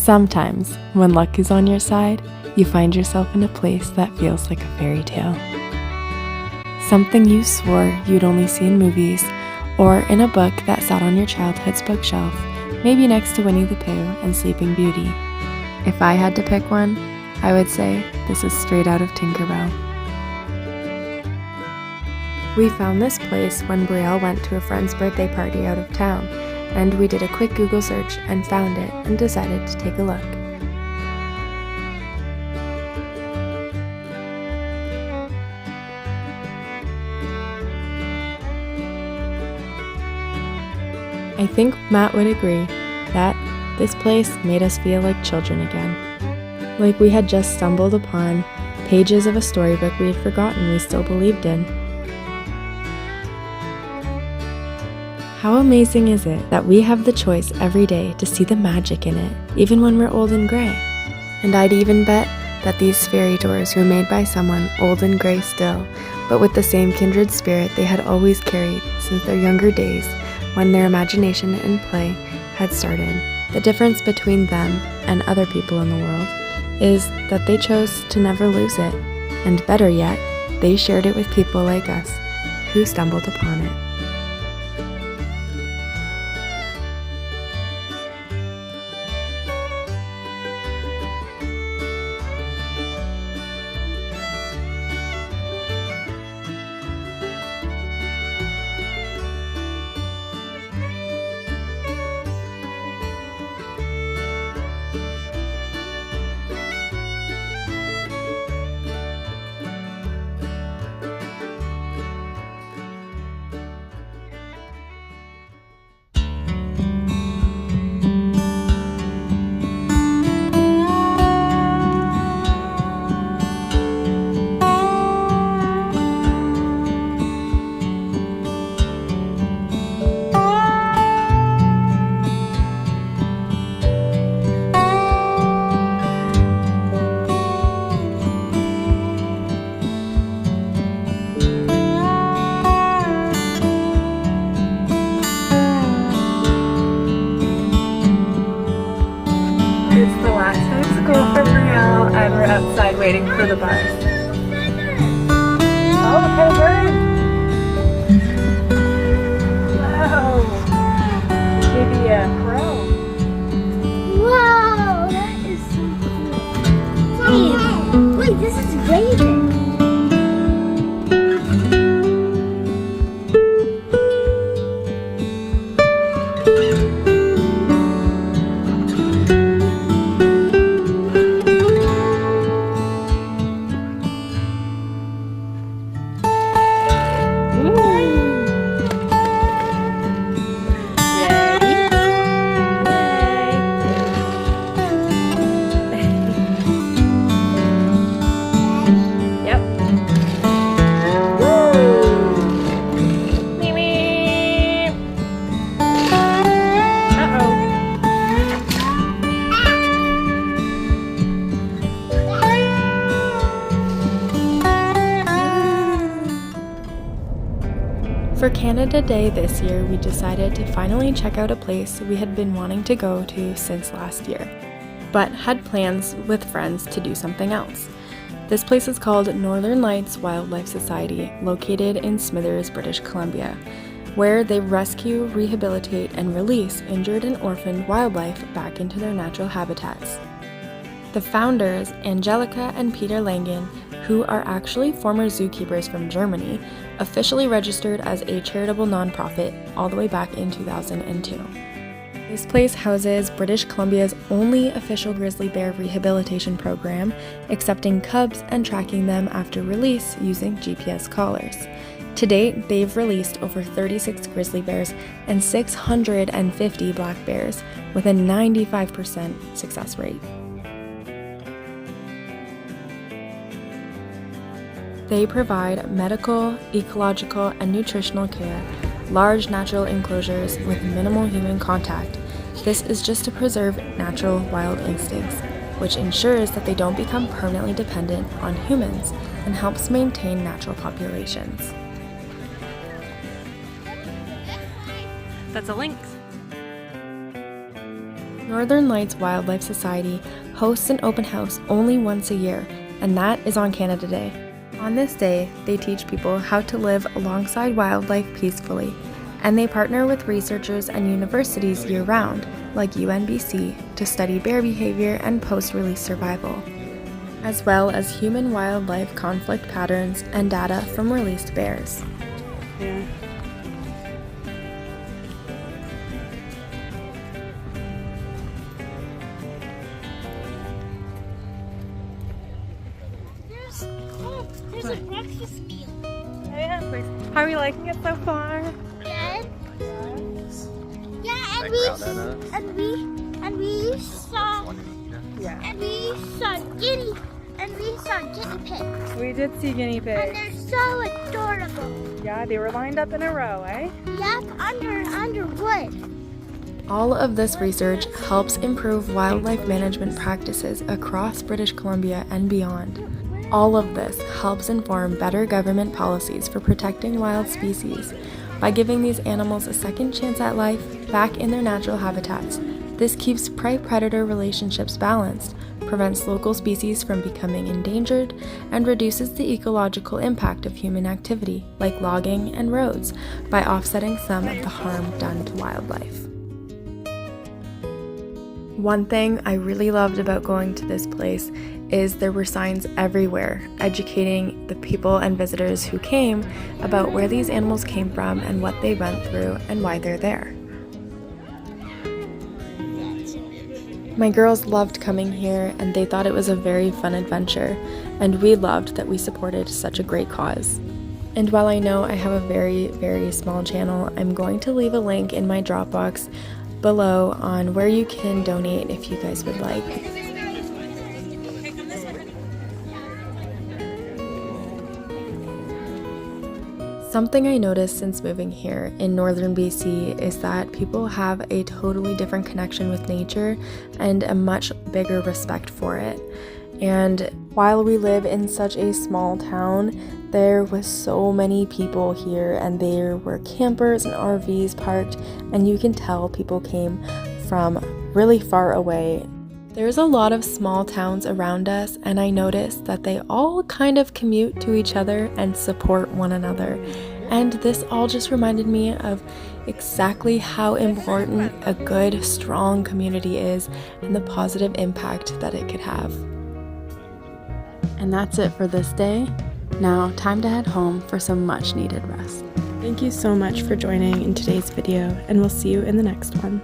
Sometimes, when luck is on your side, you find yourself in a place that feels like a fairy tale. Something you swore you'd only see in movies, or in a book that sat on your childhood's bookshelf, maybe next to Winnie the Pooh and Sleeping Beauty. If I had to pick one, I would say this is straight out of Tinkerbell. We found this place when Brielle went to a friend's birthday party out of town, and we did a quick Google search and found it and decided to take a look. I think Matt would agree that this place made us feel like children again. Like we had just stumbled upon pages of a storybook we had forgotten we still believed in. How amazing is it that we have the choice every day to see the magic in it, even when we're old and gray? And I'd even bet that these fairy doors were made by someone old and gray still, but with the same kindred spirit they had always carried since their younger days, when their imagination and play had started. The difference between them and other people in the world is that they chose to never lose it, and better yet, they shared it with people like us who stumbled upon it. It's the last day of school for Brielle, and we're outside waiting for the bus. Oh, okay, bird! Wow! Maybe a crow. Whoa, that is so cool. Wait, this is Raven. For Canada Day this year, we decided to finally check out a place we had been wanting to go to since last year, but had plans with friends to do something else. This place is called Northern Lights Wildlife Society, located in Smithers, British Columbia, where they rescue, rehabilitate, and release injured and orphaned wildlife back into their natural habitats. The founders, Angelica and Peter Langen, who are actually former zookeepers from Germany, officially registered as a charitable nonprofit all the way back in 2002. This place houses British Columbia's only official grizzly bear rehabilitation program, accepting cubs and tracking them after release using GPS collars. To date, they've released over 36 grizzly bears and 650 black bears with a 95% success rate. They provide medical, ecological, and nutritional care, large natural enclosures with minimal human contact. This is just to preserve natural wild instincts, which ensures that they don't become permanently dependent on humans and helps maintain natural populations. That's a lynx. Northern Lights Wildlife Society hosts an open house only once a year, and that is on Canada Day. On this day, they teach people how to live alongside wildlife peacefully, and they partner with researchers and universities year-round, like UNBC, to study bear behavior and post-release survival, as well as human-wildlife conflict patterns and data from released bears. Yeah. There's a breakfast meal. How are you liking it so far? Yeah. Yeah, and we saw guinea pigs. We did see guinea And pigs. they're so adorable. Yeah, they were lined up in a row, eh? Yep, under wood. All of this research helps improve wildlife management practices across British Columbia and beyond. All of this helps inform better government policies for protecting wild species. By giving these animals a second chance at life back in their natural habitats, this keeps prey-predator relationships balanced, prevents local species from becoming endangered, and reduces the ecological impact of human activity, like logging and roads, by offsetting some of the harm done to wildlife. One thing I really loved about going to this place is there were signs everywhere educating the people and visitors who came about where these animals came from and what they went through and why they're there. My girls loved coming here and they thought it was a very fun adventure, and we loved that we supported such a great cause. And while I know I have a very, very small channel, I'm going to leave a link in my Dropbox below on where you can donate if you guys would like. Something I noticed since moving here in northern BC is that people have a totally different connection with nature and a much bigger respect for it. And while we live in such a small town, there was so many people here, and there were campers and RVs parked, and you can tell people came from really far away. There's a lot of small towns around us, and I noticed that they all kind of commute to each other and support one another. And this all just reminded me of exactly how important a good, strong community is and the positive impact that it could have. And that's it for this day. Now, time to head home for some much needed rest. Thank you so much for joining in today's video, and we'll see you in the next one.